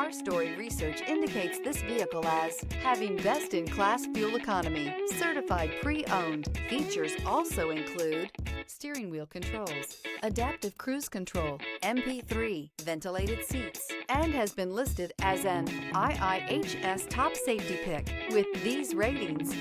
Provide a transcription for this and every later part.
Car Story research indicates this vehicle as having best-in-class fuel economy, certified pre-owned. Features also include steering wheel controls, adaptive cruise control, MP3, ventilated seats, and has been listed as an IIHS top safety pick with these ratings.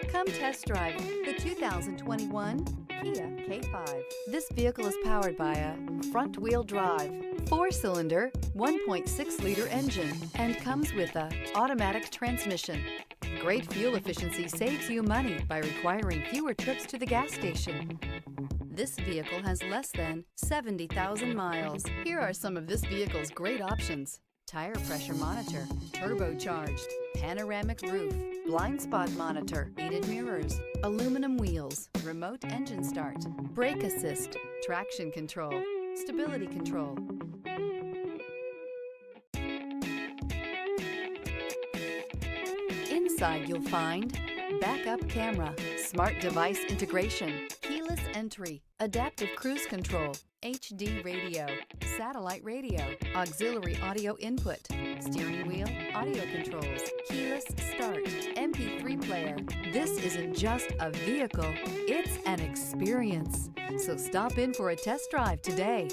Come test drive the 2021 Kia K5. This vehicle is powered by a front-wheel drive, 4-cylinder, 1.6-liter engine and comes with an automatic transmission. Great fuel efficiency saves you money by requiring fewer trips to the gas station. This vehicle has less than 70,000 miles. Here are some of this vehicle's great options: tire pressure monitor, turbocharged, panoramic roof, blind spot monitor, heated mirrors, aluminum wheels, remote engine start, brake assist, traction control, stability control. Inside you'll find backup camera, smart device integration, keyless entry, adaptive cruise control, HD radio, satellite radio, auxiliary audio input, steering wheel audio controls, keyless start, MP3 player. This isn't just a vehicle, it's an experience. So stop in for a test drive today.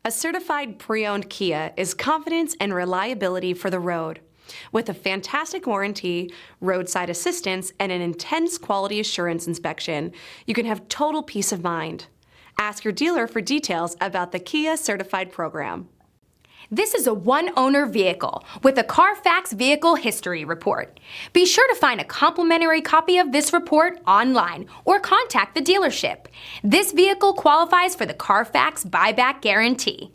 A certified pre-owned Kia is confidence and reliability for the road. With a fantastic warranty, roadside assistance, and an intense quality assurance inspection, you can have total peace of mind. Ask your dealer for details about the Kia Certified program. This is a one-owner vehicle with a Carfax Vehicle History Report. Be sure to find a complimentary copy of this report online or contact the dealership. This vehicle qualifies for the Carfax Buyback Guarantee.